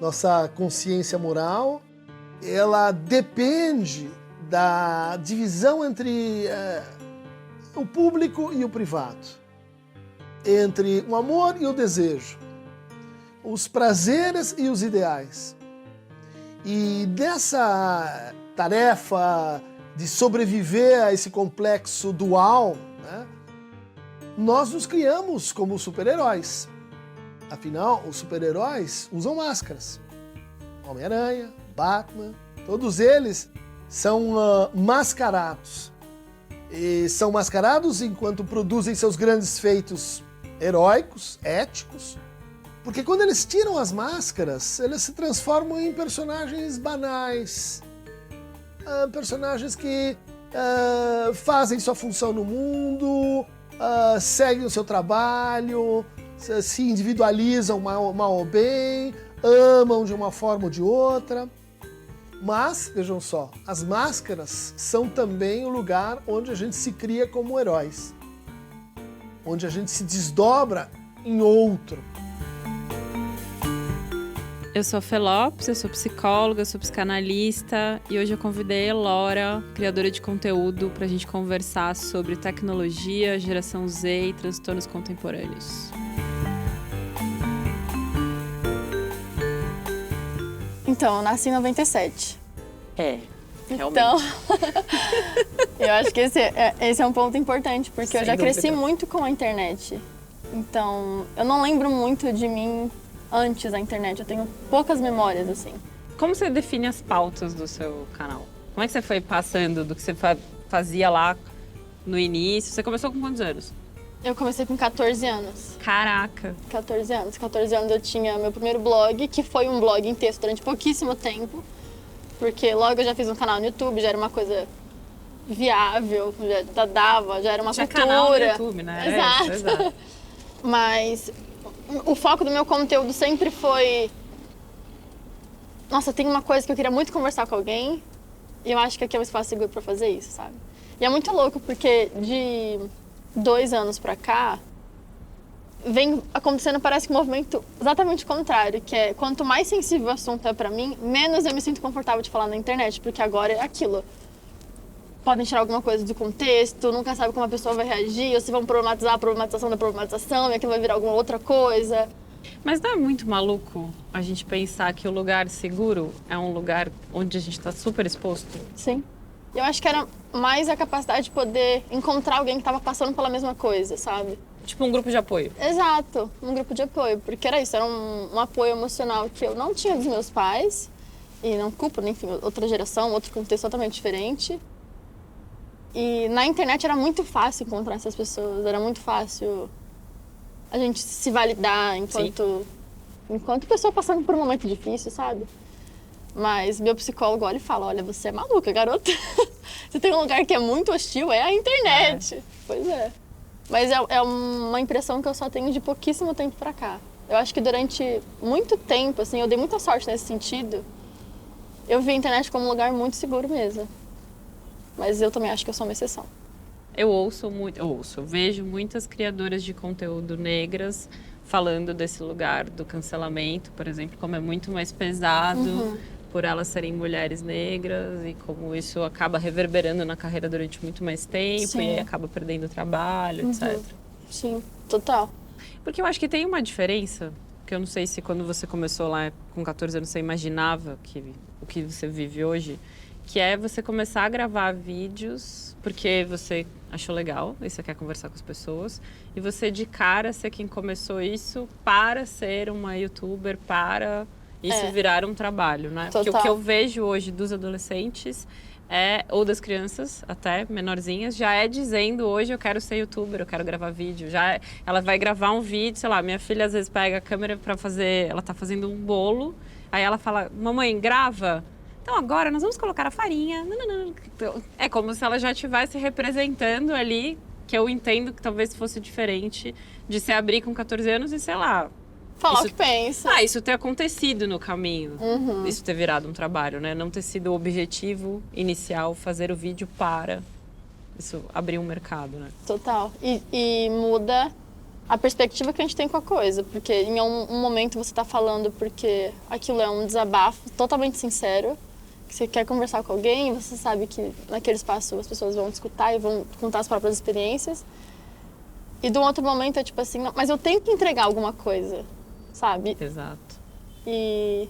nossa consciência moral, ela depende da divisão entre o público e o privado, entre o amor e o desejo, os prazeres e os ideais. E dessa tarefa de sobreviver a esse complexo dual, né, nós nos criamos como super-heróis. Afinal, os super-heróis usam máscaras. Homem-Aranha, Batman, todos eles são mascarados. E são mascarados enquanto produzem seus grandes feitos heróicos, éticos, porque quando eles tiram as máscaras, eles se transformam em personagens banais, personagens que fazem sua função no mundo, seguem o seu trabalho, se individualizam mal ou bem, amam de uma forma ou de outra. Mas, vejam só, as máscaras são também o lugar onde a gente se cria como heróis, onde a gente se desdobra em outro. Eu sou a Fê Lopes, eu sou psicóloga, sou psicanalista e hoje eu convidei a Elora, criadora de conteúdo, para a gente conversar sobre tecnologia, geração Z e transtornos contemporâneos. Então, eu nasci em 97. Realmente. Então, eu acho que esse é um ponto importante, porque eu já cresci muito com a internet. Então, eu não lembro muito de mim antes da internet, eu tenho poucas memórias, assim. Como você define as pautas do seu canal? Como é que você foi passando do que você fazia lá no início? Você começou com quantos anos? Eu comecei com 14 anos. Caraca! 14 anos. 14 anos eu tinha meu primeiro blog, que foi um blog em texto durante pouquíssimo tempo, porque logo eu já fiz um canal no YouTube, já era uma coisa viável, já dava, já era uma tinha cultura. Canal no YouTube, né? Exato. Mas o foco do meu conteúdo sempre foi... Nossa, tem uma coisa que eu queria muito conversar com alguém, e eu acho que aqui é um espaço seguro pra fazer isso, sabe? E é muito louco, porque de 2 anos pra cá, vem acontecendo, parece que um movimento exatamente contrário, que é quanto mais sensível o assunto é pra mim, menos eu me sinto confortável de falar na internet, porque agora é aquilo. Podem tirar alguma coisa do contexto, nunca sabe como a pessoa vai reagir, ou se vão problematizar a problematização da problematização, e aquilo vai virar alguma outra coisa. Mas não é muito maluco a gente pensar que o lugar seguro é um lugar onde a gente está super exposto? Sim. Eu acho que era mais a capacidade de poder encontrar alguém que estava passando pela mesma coisa, sabe? Tipo um grupo de apoio. Exato, um grupo de apoio, porque era isso, era um apoio emocional que eu não tinha dos meus pais, e não culpo, enfim, outra geração, outro contexto totalmente diferente. E na internet era muito fácil encontrar essas pessoas, era muito fácil a gente se validar enquanto pessoa passando por um momento difícil, sabe? Mas meu psicólogo olha e fala, olha, você é maluca, garota. Você tem um lugar que é muito hostil, é a internet. Pois é. Mas é uma impressão que eu só tenho de pouquíssimo tempo pra cá. Eu acho que durante muito tempo, assim, eu dei muita sorte nesse sentido. Eu vi a internet como um lugar muito seguro mesmo. Mas eu também acho que eu sou uma exceção. Eu vejo muitas criadoras de conteúdo negras falando desse lugar do cancelamento, por exemplo, como é muito mais pesado por elas serem mulheres negras e como isso acaba reverberando na carreira durante muito mais tempo. Sim. E aí acaba perdendo o trabalho, etc. Sim, total. Porque eu acho que tem uma diferença, que eu não sei se quando você começou lá com 14 anos você imaginava o que você vive hoje, que é você começar a gravar vídeos porque você achou legal e você quer conversar com as pessoas, e você de cara ser quem começou isso para ser uma youtuber, para isso virar um trabalho, né? Total. Porque o que eu vejo hoje dos adolescentes ou das crianças, até menorzinhas, já é dizendo hoje eu quero ser youtuber, eu quero gravar vídeo. Ela vai gravar um vídeo, sei lá, minha filha às vezes pega a câmera para fazer, ela tá fazendo um bolo, aí ela fala, mamãe, grava. Então agora nós vamos colocar a farinha. É como se ela já estivesse representando ali, que eu entendo que talvez fosse diferente de se abrir com 14 anos e, sei lá... Falar o que pensa. Isso ter acontecido no caminho. Isso ter virado um trabalho, né? Não ter sido o objetivo inicial, fazer o vídeo para isso abrir um mercado, né? Total. E muda a perspectiva que a gente tem com a coisa. Porque em um momento você tá falando porque aquilo é um desabafo totalmente sincero, que você quer conversar com alguém, você sabe que naquele espaço as pessoas vão te escutar e vão contar as próprias experiências. E de um outro momento é tipo assim, não, mas eu tenho que entregar alguma coisa, sabe? Exato. E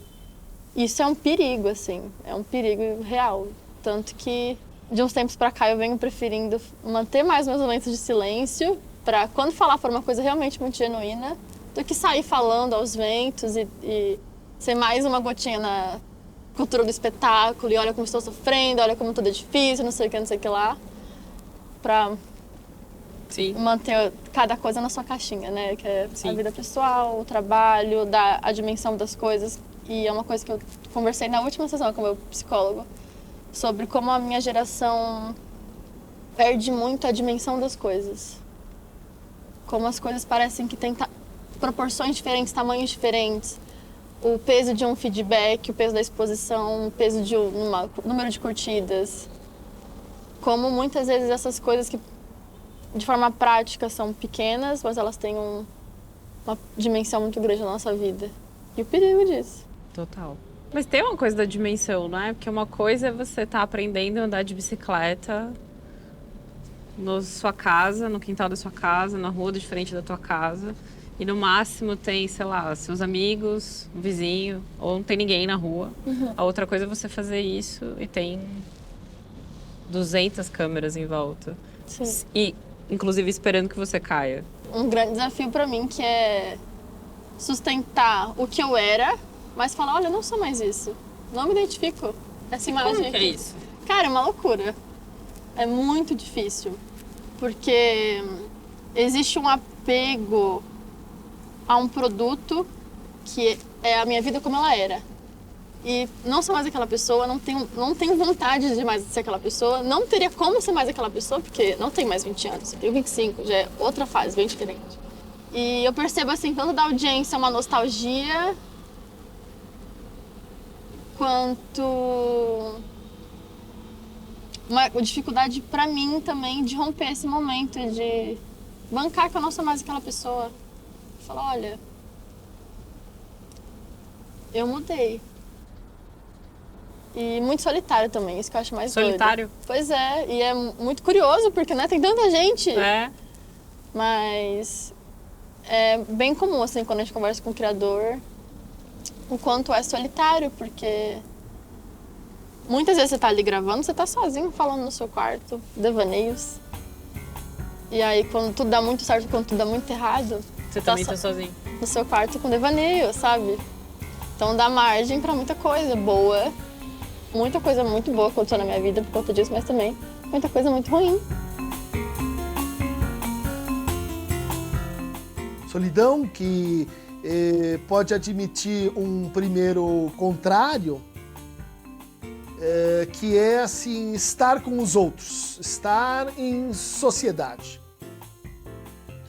isso é um perigo, assim, é um perigo real. Tanto que de uns tempos pra cá eu venho preferindo manter mais meus momentos de silêncio pra quando falar for uma coisa realmente muito genuína, do que sair falando aos ventos e ser mais uma gotinha na cultura do espetáculo e olha como estou sofrendo, olha como tudo é difícil, não sei o que lá. Pra Sim. manter cada coisa na sua caixinha, né? Que é Sim. a vida pessoal, o trabalho, a dimensão das coisas. E é uma coisa que eu conversei na última sessão com o meu psicólogo, sobre como a minha geração perde muito a dimensão das coisas. Como as coisas parecem que têm proporções diferentes, tamanhos diferentes. O peso de um feedback, o peso da exposição, o peso de um número de curtidas. Como muitas vezes essas coisas que de forma prática são pequenas, mas elas têm uma dimensão muito grande na nossa vida. E o perigo disso. Total. Mas tem uma coisa da dimensão, não é? Porque uma coisa é você estar aprendendo a andar de bicicleta na sua casa, no quintal da sua casa, na rua de frente da tua casa. E no máximo tem, sei lá, seus amigos, um vizinho, ou não tem ninguém na rua. Uhum. A outra coisa é você fazer isso e tem 200 câmeras em volta. Sim. E, inclusive, esperando que você caia. Um grande desafio pra mim que é sustentar o que eu era, mas falar, olha, eu não sou mais isso. Não me identifico. Essa imagem Como que é aqui. isso? Cara, é uma loucura. É muito difícil. Porque existe um apego a um produto que é a minha vida como ela era. E não sou mais aquela pessoa, não tenho vontade de mais ser aquela pessoa, não teria como ser mais aquela pessoa, porque não tenho mais 20 anos, eu tenho 25, já é outra fase, bem diferente. E eu percebo, assim, tanto da audiência uma nostalgia, quanto uma dificuldade pra mim também de romper esse momento, de bancar que eu não sou mais aquela pessoa. Falar, olha, eu mudei. E muito solitário também, isso que eu acho mais Solitário? doido. Pois é, e é muito curioso, porque né, tem tanta gente. É. Mas é bem comum, assim, quando a gente conversa com o criador, o quanto é solitário, porque muitas vezes você tá ali gravando, você tá sozinho, falando no seu quarto, devaneios. E aí, quando tudo dá muito certo, quando tudo dá muito errado, Você também tá sozinho. no seu quarto com devaneio, sabe? Então dá margem pra muita coisa boa. Muita coisa muito boa aconteceu na minha vida por conta disso, mas também muita coisa muito ruim. Solidão que pode admitir um primeiro contrário, que é assim, estar com os outros, estar em sociedade,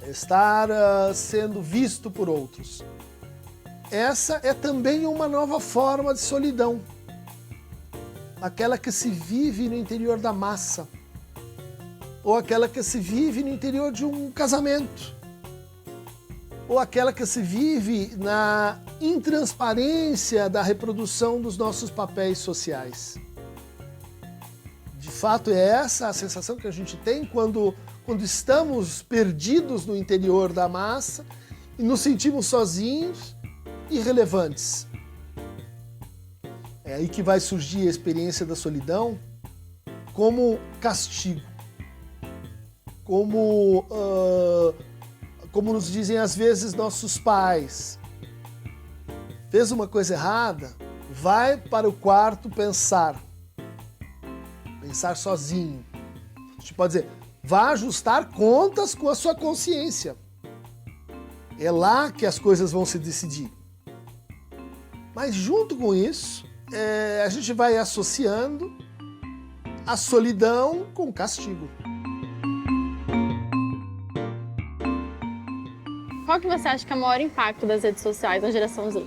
estar sendo visto por outros. Essa é também uma nova forma de solidão, aquela que se vive no interior da massa, ou aquela que se vive no interior de um casamento, ou aquela que se vive na intransparência da reprodução dos nossos papéis sociais. De fato, é essa a sensação que a gente tem quando estamos perdidos no interior da massa e nos sentimos sozinhos, irrelevantes. É aí que vai surgir a experiência da solidão como castigo, como nos dizem às vezes nossos pais. Fez uma coisa errada, vai para o quarto pensar sozinho. A gente pode dizer, vá ajustar contas com a sua consciência. É lá que as coisas vão se decidir. Mas junto com isso, a gente vai associando a solidão com castigo. Qual que você acha que é o maior impacto das redes sociais na geração Z?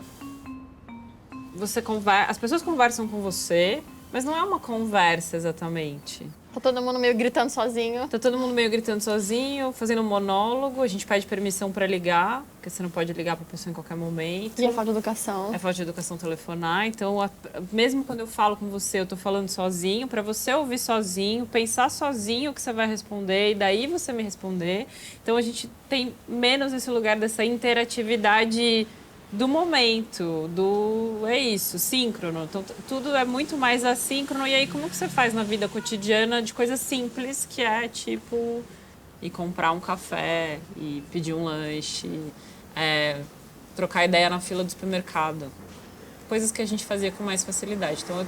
As pessoas conversam com você, Mas não é uma conversa exatamente. Tá todo mundo meio gritando sozinho. Tá todo mundo meio gritando sozinho, fazendo um monólogo. A gente pede permissão pra ligar, porque você não pode ligar pra pessoa em qualquer momento. E a falta de educação. É falta de educação telefonar. Então, mesmo quando eu falo com você, eu tô falando sozinho, pra você ouvir sozinho, pensar sozinho o que você vai responder e daí você me responder. Então, a gente tem menos esse lugar dessa interatividade do momento, é isso, síncrono. Então, tudo é muito mais assíncrono. E aí, como que você faz na vida cotidiana de coisas simples, que é tipo ir comprar um café, e pedir um lanche, trocar ideia na fila do supermercado. Coisas que a gente fazia com mais facilidade. Então,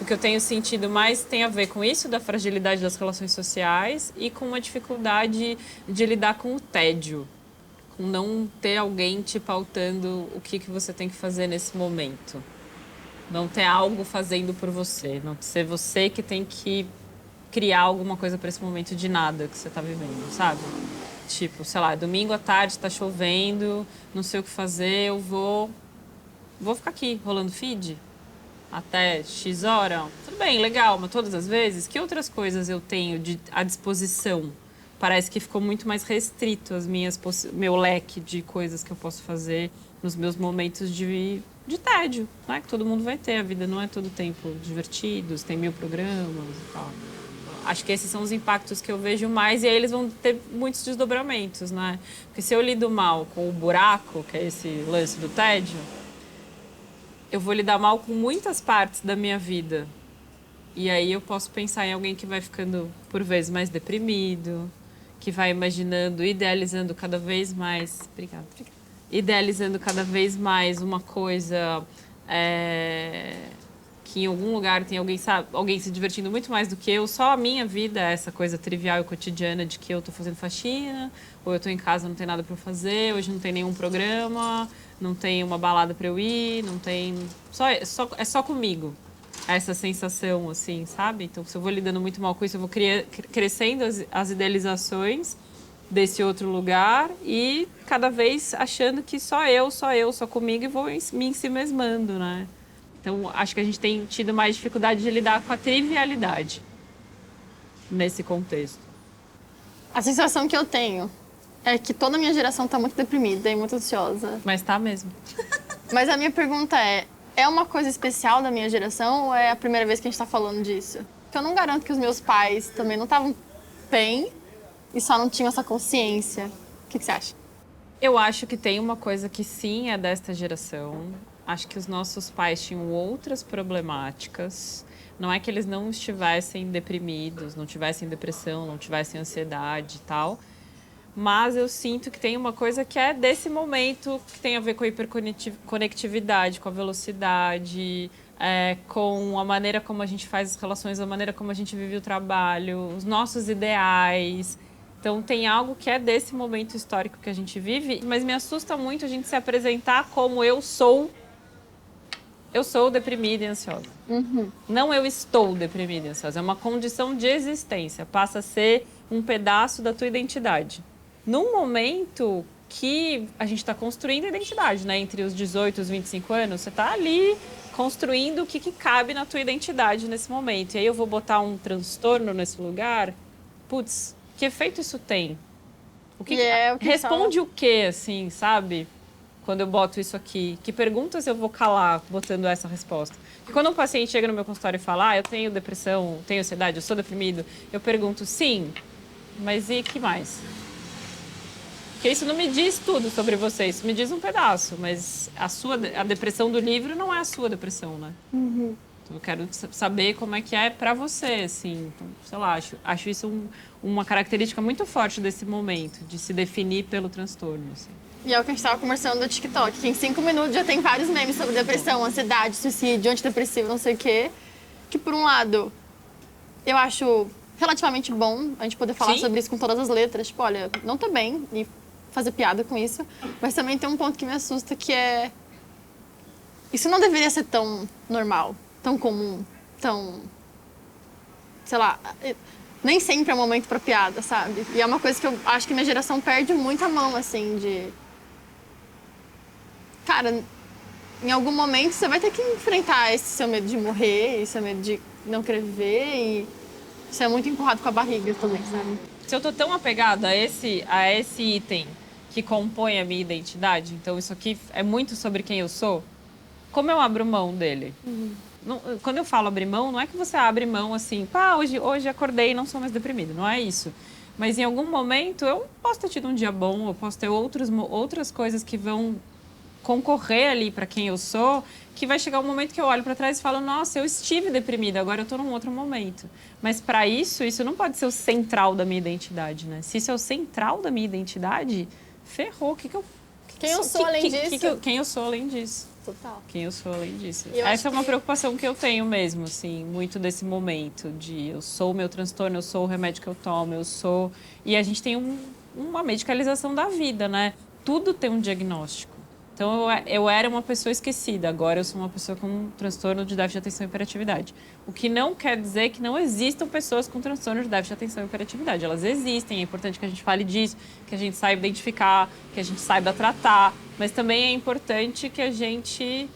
o que eu tenho sentido mais tem a ver com isso, da fragilidade das relações sociais e com uma dificuldade de lidar com o tédio. Com não ter alguém te pautando o que você tem que fazer nesse momento. Não ter algo fazendo por você. Não ser você que tem que criar alguma coisa para esse momento de nada que você está vivendo, sabe? Tipo, sei lá, domingo à tarde está chovendo, não sei o que fazer, eu vou ficar aqui rolando feed até X hora. Tudo bem, legal, mas todas as vezes, que outras coisas eu tenho à disposição? Parece que ficou muito mais restrito meu leque de coisas que eu posso fazer nos meus momentos de tédio, né? Que todo mundo vai ter. A vida não é todo tempo divertidos, tem 1000 programas e tal. Acho que esses são os impactos que eu vejo mais e aí eles vão ter muitos desdobramentos, né? Porque se eu lido mal com o buraco, que é esse lance do tédio, eu vou lidar mal com muitas partes da minha vida. E aí eu posso pensar em alguém que vai ficando, por vezes, mais deprimido, que vai imaginando, idealizando cada vez mais... Obrigada. Idealizando cada vez mais uma coisa que em algum lugar tem alguém se divertindo muito mais do que eu. Só a minha vida é essa coisa trivial e cotidiana de que eu tô fazendo faxina, ou eu tô em casa, não tem nada para fazer, hoje não tem nenhum programa, não tem uma balada para eu ir, não tem... É só comigo. Essa sensação, assim, sabe? Então, se eu vou lidando muito mal com isso, eu vou crescendo as idealizações desse outro lugar e cada vez achando que só comigo e vou me ensimesmando, né? Então, acho que a gente tem tido mais dificuldade de lidar com a trivialidade nesse contexto. A sensação que eu tenho é que toda a minha geração tá muito deprimida e muito ansiosa. Mas tá mesmo. Mas a minha pergunta é uma coisa especial da minha geração ou é a primeira vez que a gente tá falando disso? Porque eu não garanto que os meus pais também não estavam bem e só não tinham essa consciência. O que você acha? Eu acho que tem uma coisa que sim é desta geração. Acho que os nossos pais tinham outras problemáticas. Não é que eles não estivessem deprimidos, não tivessem depressão, não tivessem ansiedade e tal. Mas eu sinto que tem uma coisa que é desse momento, que tem a ver com a hiperconectividade, com a velocidade, com a maneira como a gente faz as relações, a maneira como a gente vive o trabalho, os nossos ideais. Então, tem algo que é desse momento histórico que a gente vive, mas me assusta muito a gente se apresentar como eu sou deprimida e ansiosa. Uhum. Não eu estou deprimida e ansiosa, é uma condição de existência, passa a ser um pedaço da tua identidade. Num momento que a gente está construindo a identidade, né? Entre os 18 e os 25 anos, você está ali construindo o que cabe na tua identidade nesse momento. E aí eu vou botar um transtorno nesse lugar, putz, que efeito isso tem? Responde o quê, assim, sabe? Quando eu boto isso aqui? Que perguntas eu vou calar botando essa resposta? Porque quando um paciente chega no meu consultório e fala, eu tenho depressão, tenho ansiedade, eu sou deprimido, eu pergunto, sim, mas e que mais? Porque isso não me diz tudo sobre você, isso me diz um pedaço, mas a depressão do livro não é a sua depressão, né? Uhum. Então eu quero saber como é que é pra você, assim. Então, sei lá, acho isso uma característica muito forte desse momento, de se definir pelo transtorno, assim. E é o que a gente estava conversando no TikTok, que em 5 minutos já tem vários memes sobre depressão, ansiedade, suicídio, antidepressivo, não sei o quê. Que, por um lado, eu acho relativamente bom a gente poder falar Sim. sobre isso com todas as letras. Tipo, olha, não tô bem, e fazer piada com isso. Mas também tem um ponto que me assusta, que é... Isso não deveria ser tão normal, tão comum, tão... Sei lá... Nem sempre é um momento pra piada, sabe? E é uma coisa que eu acho que minha geração perde muito a mão, assim, de... Cara, em algum momento você vai ter que enfrentar esse seu medo de morrer, esse seu medo de não querer viver e isso é muito empurrado com a barriga também, sabe? Se eu tô tão apegada a esse item que compõe a minha identidade, então isso aqui é muito sobre quem eu sou, como eu abro mão dele? Quando eu falo abrir mão, não é que você abre mão assim, pá, hoje acordei e não sou mais deprimida, não é isso. Mas em algum momento eu posso ter tido um dia bom, eu posso ter outras coisas que vão concorrer ali para quem eu sou, que vai chegar um momento que eu olho para trás e falo, nossa, eu estive deprimida, agora eu tô num outro momento. Mas para isso não pode ser o central da minha identidade, né? Se isso é o central da minha identidade, ferrou. Quem eu sou além disso? Quem eu sou além disso? Total. Quem eu sou além disso. Eu Essa é uma que... preocupação que eu tenho mesmo, assim, muito desse momento de eu sou o meu transtorno, eu sou o remédio que eu tomo, eu sou... E a gente tem uma medicalização da vida, né? Tudo tem um diagnóstico. Então, eu era uma pessoa esquecida, agora eu sou uma pessoa com um transtorno de déficit de atenção e hiperatividade. O que não quer dizer que não existam pessoas com transtorno de déficit de atenção e hiperatividade. Elas existem, é importante que a gente fale disso, que a gente saiba identificar, que a gente saiba tratar, mas também é importante que a gente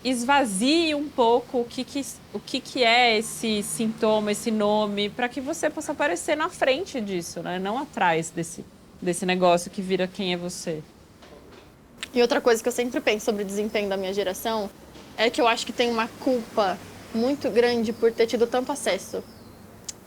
esvazie um pouco o que é esse sintoma, esse nome, para que você possa aparecer na frente disso, né? Não atrás desse negócio que vira quem é você. E outra coisa que eu sempre penso sobre o desempenho da minha geração é que eu acho que tem uma culpa muito grande por ter tido tanto acesso.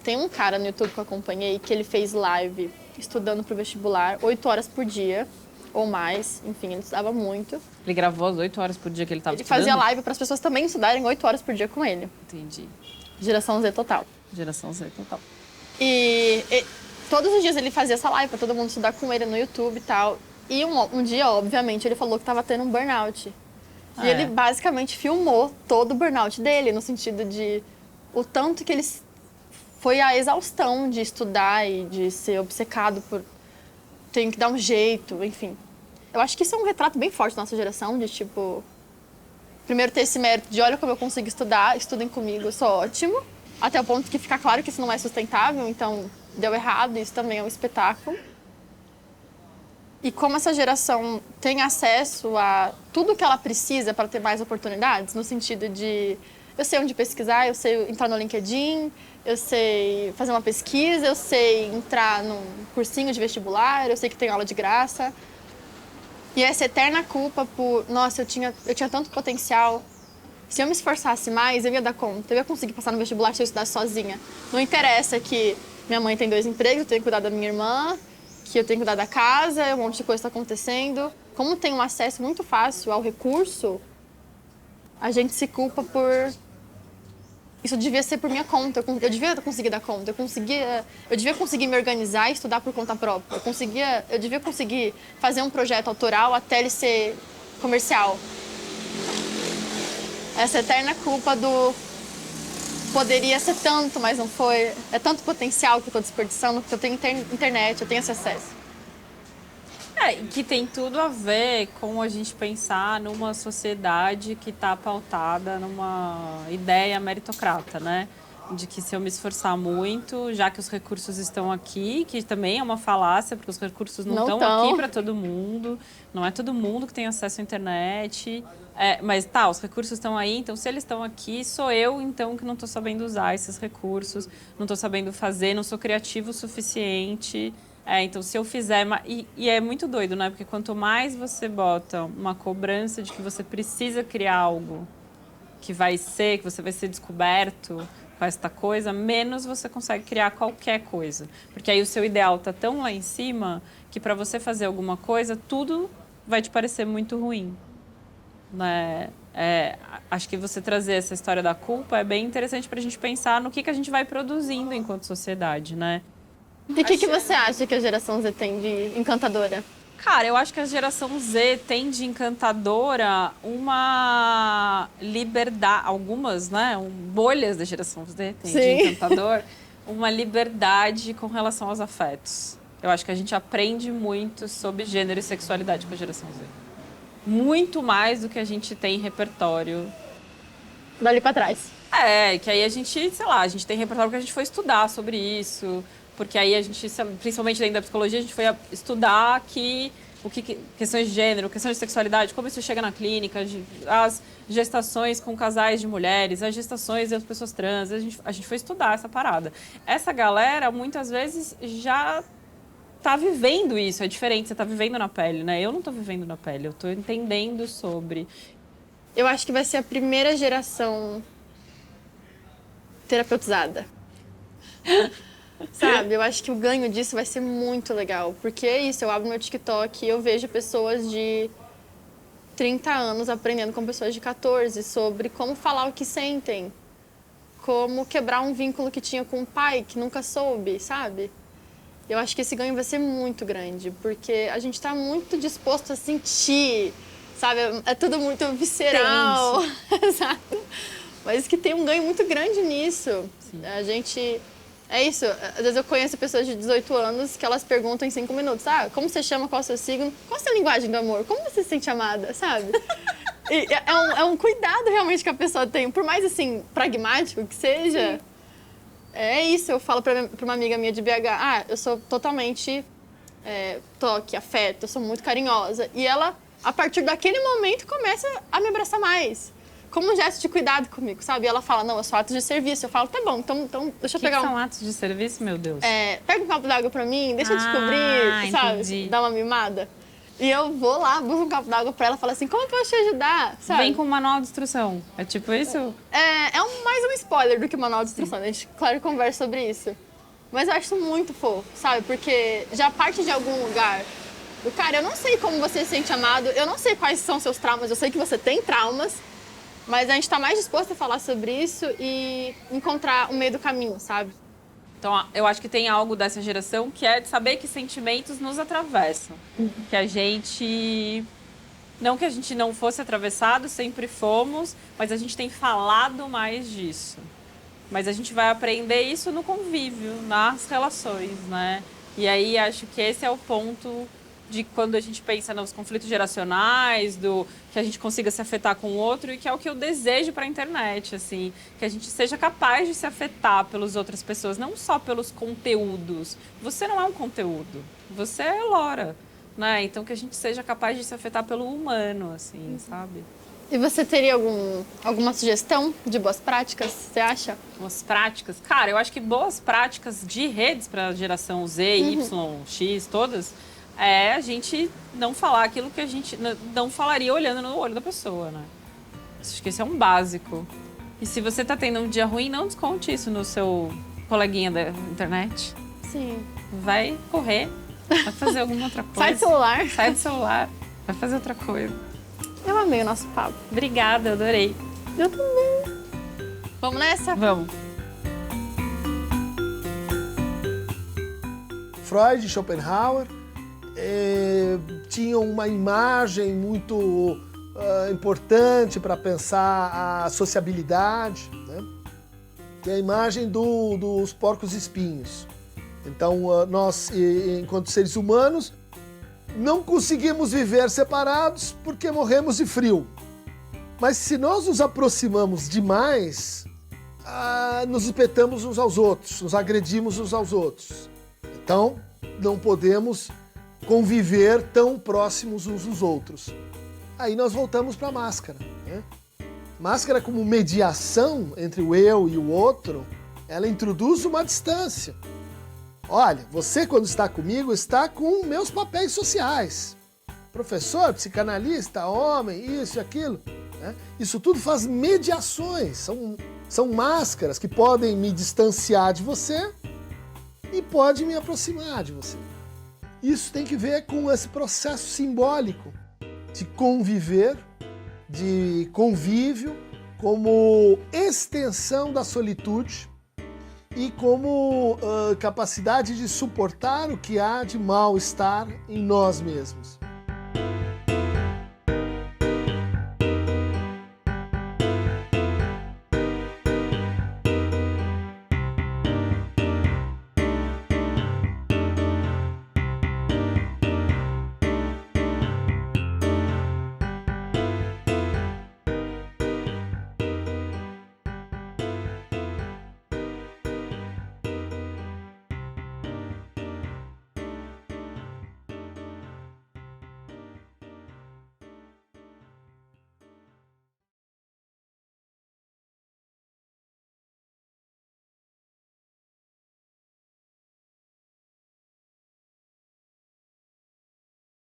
Tem um cara no YouTube que eu acompanhei que ele fez live estudando pro vestibular 8 horas por dia ou mais. Enfim, ele estudava muito. Ele gravou as 8 horas por dia que ele estava estudando? Ele fazia live para as pessoas também estudarem 8 horas por dia com ele. Entendi. Geração Z total. Geração Z total. E todos os dias ele fazia essa live para todo mundo estudar com ele no YouTube e tal. E um dia, obviamente, ele falou que estava tendo um burnout. E ele basicamente filmou todo o burnout dele, no sentido de o tanto que ele foi a exaustão de estudar e de ser obcecado por tenho que dar um jeito, enfim. Eu acho que isso é um retrato bem forte da nossa geração, de tipo... Primeiro ter esse mérito de olha como eu consigo estudar, estudem comigo, eu sou ótimo. Até o ponto que fica claro que isso não é sustentável, então deu errado, isso também é um espetáculo. E como essa geração tem acesso a tudo que ela precisa para ter mais oportunidades, no sentido de eu sei onde pesquisar, eu sei entrar no LinkedIn, eu sei fazer uma pesquisa, eu sei entrar num cursinho de vestibular, eu sei que tem aula de graça. E essa eterna culpa por, nossa, eu tinha tanto potencial. Se eu me esforçasse mais, eu ia dar conta, eu ia conseguir passar no vestibular se eu estudasse sozinha. Não interessa que minha mãe tem 2 empregos, eu tenho que cuidar da minha irmã, que eu tenho que cuidar da casa, um monte de coisa está acontecendo. Como tem um acesso muito fácil ao recurso, a gente se culpa por... Isso devia ser por minha conta, eu devia conseguir dar conta, eu devia conseguir me organizar e estudar por conta própria. Eu devia conseguir fazer um projeto autoral até ele ser comercial. Essa eterna culpa do... Poderia ser tanto, mas não foi. É tanto potencial que eu estou desperdiçando, porque eu tenho internet, eu tenho esse acesso. Que tem tudo a ver com a gente pensar numa sociedade que está pautada numa ideia meritocrata, né? De que se eu me esforçar muito, já que os recursos estão aqui, que também é uma falácia, porque os recursos não estão aqui para todo mundo, não é todo mundo que tem acesso à internet. Mas tá, os recursos estão aí, então se eles estão aqui, sou eu então que não estou sabendo usar esses recursos, não estou sabendo fazer, não sou criativo o suficiente. Então se eu fizer... E é muito doido, né? Porque quanto mais você bota uma cobrança de que você precisa criar algo que você vai ser descoberto com esta coisa, menos você consegue criar qualquer coisa. Porque aí o seu ideal está tão lá em cima que para você fazer alguma coisa, tudo vai te parecer muito ruim. Né? Acho que você trazer essa história da culpa é bem interessante para a gente pensar no que a gente vai produzindo enquanto sociedade, né? E o que você acha que a geração Z tem de encantadora? Cara, eu acho que a geração Z tem de encantadora uma liberdade, algumas, né? Bolhas da geração Z tem de encantador, uma liberdade com relação aos afetos. Eu acho que a gente aprende muito sobre gênero e sexualidade com a geração Z. Muito mais do que a gente tem em repertório. Dali pra trás. Que aí a gente, sei lá, a gente tem repertório porque a gente foi estudar sobre isso. Porque aí a gente, principalmente dentro da psicologia, a gente foi estudar que questões de gênero, questões de sexualidade, como isso chega na clínica, as gestações com casais de mulheres, as gestações das pessoas trans, a gente foi estudar essa parada. Essa galera, muitas vezes, já tá vivendo isso, é diferente, você tá vivendo na pele, né? Eu não tô vivendo na pele, eu tô entendendo sobre. Eu acho que vai ser a primeira geração terapeutizada. Sabe? Eu acho que o ganho disso vai ser muito legal. Porque é isso, eu abro meu TikTok e eu vejo pessoas de 30 anos aprendendo com pessoas de 14 sobre como falar o que sentem. Como quebrar um vínculo que tinha com o pai, que nunca soube, sabe? Eu acho que esse ganho vai ser muito grande. Porque a gente tá muito disposto a sentir, sabe? É tudo muito visceral. Exato. Mas que tem um ganho muito grande nisso. Sim. A gente... É isso, às vezes eu conheço pessoas de 18 anos que elas perguntam em 5 minutos, como você chama, qual é o seu signo, qual é a sua linguagem do amor, como você se sente amada, sabe? E é um cuidado realmente que a pessoa tem, por mais assim, pragmático que seja. Sim. É isso, eu falo pra uma amiga minha de BH, eu sou totalmente toque, afeto, eu sou muito carinhosa. E ela, a partir daquele momento, começa a me abraçar mais. Como um gesto de cuidado comigo, sabe? E ela fala, não, eu sou atos de serviço. Eu falo, tá bom, então deixa eu pegar que são atos de serviço, meu Deus? Pega um copo d'água pra mim, deixa eu descobrir, sabe? Entendi. Dar uma mimada. E eu vou lá, busco um copo d'água pra ela e falo assim, como eu posso te ajudar, sabe? Vem com um manual de instrução. É tipo isso? Mais um spoiler do que manual de instrução. A gente, claro, conversa sobre isso. Mas eu acho muito fofo, sabe? Porque já parte de algum lugar. Cara, eu não sei como você se sente amado, eu não sei quais são seus traumas, eu sei que você tem traumas. Mas a gente tá mais disposto a falar sobre isso e encontrar o meio do caminho, sabe? Então, eu acho que tem algo dessa geração que é de saber que sentimentos nos atravessam. Que a gente... Não que a gente não fosse atravessado, sempre fomos, mas a gente tem falado mais disso. Mas a gente vai aprender isso no convívio, nas relações, né? E aí, acho que esse é o ponto... de quando a gente pensa nos conflitos geracionais, que a gente consiga se afetar com o outro, e que é o que eu desejo para a internet, assim, que a gente seja capaz de se afetar pelas outras pessoas, não só pelos conteúdos. Você não é um conteúdo, você é Lora, né? Então que a gente seja capaz de se afetar pelo humano, assim, sabe? E você teria alguma sugestão de boas práticas, você acha? Boas práticas? Cara, eu acho que boas práticas de redes para a geração Z, Y, X, todas... a gente não falar aquilo que a gente não falaria olhando no olho da pessoa, né? Acho que esse é um básico. E se você tá tendo um dia ruim, não desconte isso no seu coleguinha da internet. Sim. Vai correr, vai fazer alguma outra coisa. Sai do celular. Sai do celular, vai fazer outra coisa. Eu amei o nosso papo. Obrigada, eu adorei. Eu também. Vamos nessa? Vamos. Freud e Schopenhauer tinham uma imagem muito importante para pensar a sociabilidade, né? Que é a imagem dos porcos espinhos. Então, nós, enquanto seres humanos, não conseguimos viver separados porque morremos de frio. Mas se nós nos aproximamos demais, nos espetamos uns aos outros, nos agredimos uns aos outros. Então, não podemos conviver tão próximos uns dos outros. Aí nós voltamos para a máscara, né? Máscara como mediação entre o eu e o outro, ela introduz uma distância. Olha, você quando está comigo está com meus papéis sociais. Professor, psicanalista, homem, isso e aquilo, né? Isso tudo faz mediações, são máscaras que podem me distanciar de você e pode me aproximar de você. Isso tem que ver com esse processo simbólico de conviver, de convívio, como extensão da solitude e como capacidade de suportar o que há de mal-estar em nós mesmos.